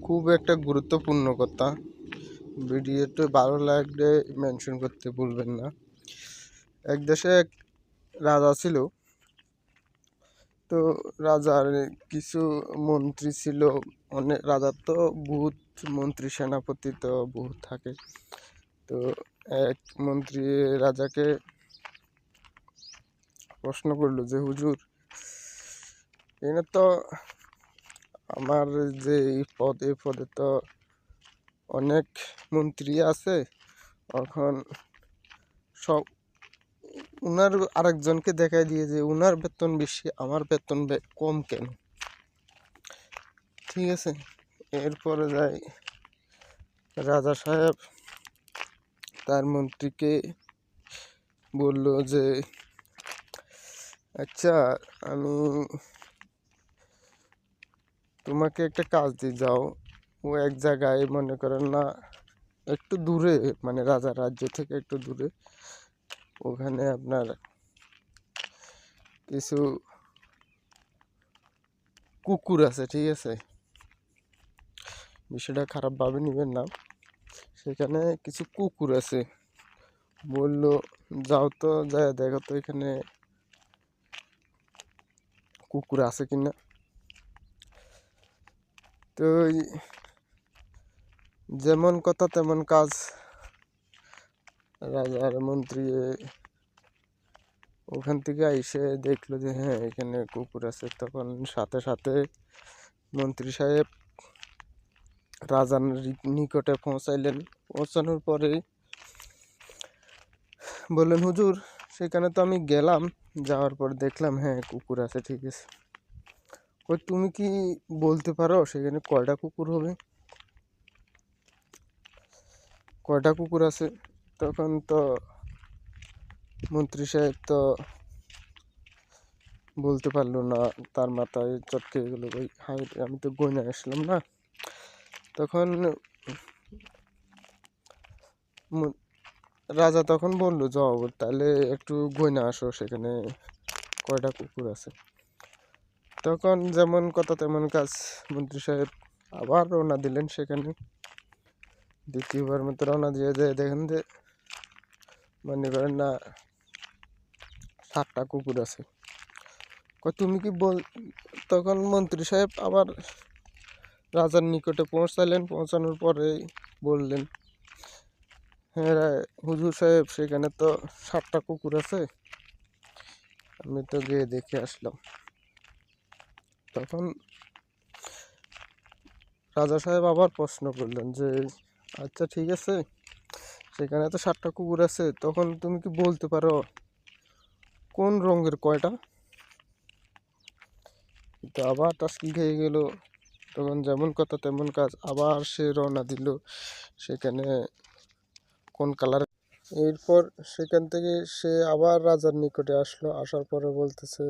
খুব একটা গুরুত্বপূর্ণ কথা। ভিডিওটা ভালো লাগলে মেনশন করতে ভুলবেন না। এক দেশে এক রাজা ছিল। তো রাজার কিছু মন্ত্রী ছিল। অনেক রাজার তো বহুত মন্ত্রী সেনাপতি তো বহুত থাকে। তো এক মন্ত্রী রাজাকে প্রশ্ন করলো যে হুজুর, এনে তো আমার যে এই পদে তো অনেক মন্ত্রী আছে। এখন সব উনার আরেকজনকে দেখাই দিয়ে যে উনার বেতন বেশি, আমার বেতন কম কেন? ঠিক আছে। এরপরে যাই, রাজা সাহেব তার মন্ত্রীকে বলল যে আচ্ছা, আমি তোমাকে একটা কাজ দিয়ে যাও। ও এক জায়গায় মনে করেন না, একটু দূরে, মানে রাজার রাজ্য থেকে একটু দূরে, ওখানে আপনার কিছু কুকুর আছে। ঠিক আছে, বিষয়টা খারাপভাবে নেবেন না। সেখানে কিছু কুকুর আছে। বললো যাও তো, যায় দেখো তো এখানে কুকুর আছে কিনা। তো যেমন কথা তেমন কাজ। রাজার মন্ত্রী ওখান থেকে এসে দেখলো যে হ্যাঁ, এখানে কুকুর আছে। তখন সাথে সাথে মন্ত্রী সাহেব রাজার নিকটে পৌঁছাইলেন। পৌঁছানোর পরে বললেন, হুজুর, সেখানে তো আমি গেলাম, যাওয়ার পর দেখলাম হ্যাঁ কুকুর আছে। ঠিক আছে, ওই তুমি কি বলতে পারো সেখানে কয়টা কুকুর হবে, কয়টা কুকুর আছে? তখন তো মন্ত্রী সাহেব তো বলতে পারলো না, তার মাথায় চটকে গেলো, ভাই হাই, আমি তো গয়না আসলাম না। তখন রাজা তখন বললো, যাও তাহলে একটু গয়না আসো সেখানে কয়টা কুকুর আছে। তখন যেমন কথা তেমন কাজ, মন্ত্রী সাহেব আবার রওনা দিলেন সেখানে। দ্বিতীয়বার মতো রওনা দিয়ে দেখেন যে মনে করেন না 7টা কুকুর আছে। তুমি কি তখন মন্ত্রী সাহেব আবার রাজার নিকটে পৌঁছালেন। পৌঁছানোর পরে বললেন, হ্যাঁ হুজুর সাহেব, সেখানে তো 7টা কুকুর আছে, আমি তো গিয়ে দেখে আসলাম। তখন রাজা সাহেব আবার প্রশ্ন করলেন যে আচ্ছা ঠিক আছে, সেখানে তো 7টা কুকুর আছে, তখন তুমি কি বলতে পারো কোন রঙের কয়টা? তো আবার টাস্কি খেয়ে গেল। তখন যেমন কথা তেমন কাজ, আবার সে রওনা দিল সেখানে কোন কালার। এরপর সেখান থেকে সে আবার রাজার নিকটে আসলো। আসার পরে বলতেছে,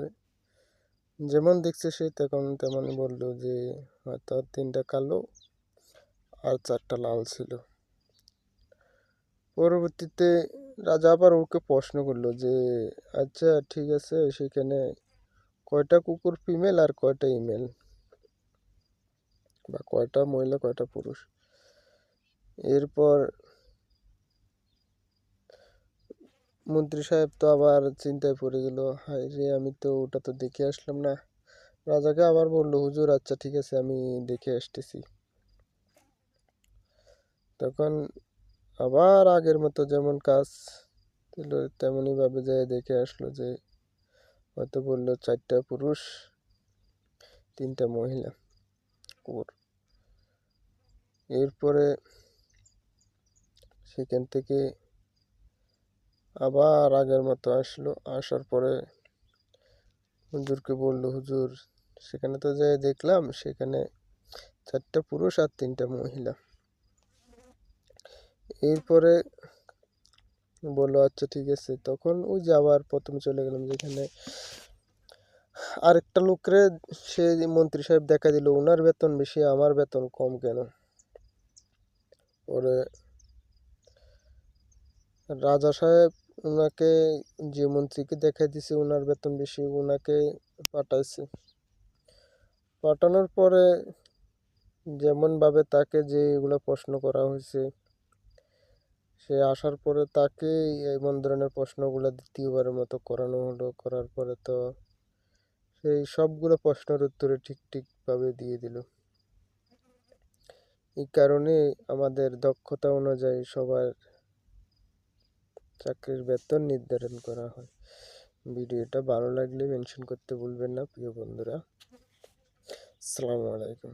যেমন দেখছে সে তেমনই বললো যে হয়তো 3টা কালো আর 4টা লাল ছিল। পরবর্তীতে রাজা আবার ওকে প্রশ্ন করলো যে আচ্ছা ঠিক আছে, সেখানে কয়টা কুকুর ফিমেল আর কয়টা ইমেল, বা কয়টা মহিলা কয়টা পুরুষ? এরপর মন্ত্রী সাহেব তো আবার চিন্তায় পড়ে গেল, হাই রে, আমি তো ওটা তো দেখে আসলাম না। রাজাকে আবার বললো, হুজুর আচ্ছা ঠিক আছে, আমি দেখে আসতেছি। তখন আবার আগের মতো যেমন কাজ ছিল তেমনই ভাবে যায় দেখে আসলো যে হয়তো বললো 4টা পুরুষ 3টা মহিলা কুকুর। এরপরে সেখান থেকে আবার আগের মতো আসলো। আসার পরে হুজুরকে বললো, হুজুর, সেখানে তো যাই দেখলাম সেখানে 4টা পুরুষ আর 3টা মহিলা। এরপরে বললো আচ্ছা ঠিক আছে। তখন ওই যে আবার প্রথমে চলে গেলাম, যেখানে আরেকটা লোকরে সে মন্ত্রী সাহেব দেখা দিল, ওনার বেতন বেশি, আমার বেতন কম কেন? পরে রাজা সাহেব ওনাকে, যে মন্ত্রীকে দেখা দিছে ওনার বেতন বেশি, ওনাকে পাঠাইছে। পাঠানোর পরে যেমনভাবে তাকে যেগুলো প্রশ্ন করা হয়েছে, সে আসার পরে তাকে এমন ধরনের প্রশ্নগুলো দ্বিতীয়বারের মতো করানো হলো। করার পরে তো সেই সবগুলো প্রশ্নের উত্তরে ঠিকভাবে দিয়ে দিল। এই কারণে আমাদের দক্ষতা অনুযায়ী সবার চাকরির বেতন নির্ধারণ করা হয়। ভিডিওটা ভালো লাগলে মেনশন করতে ভুলবেন না প্রিয় বন্ধুরা। আসসালামু আলাইকুম।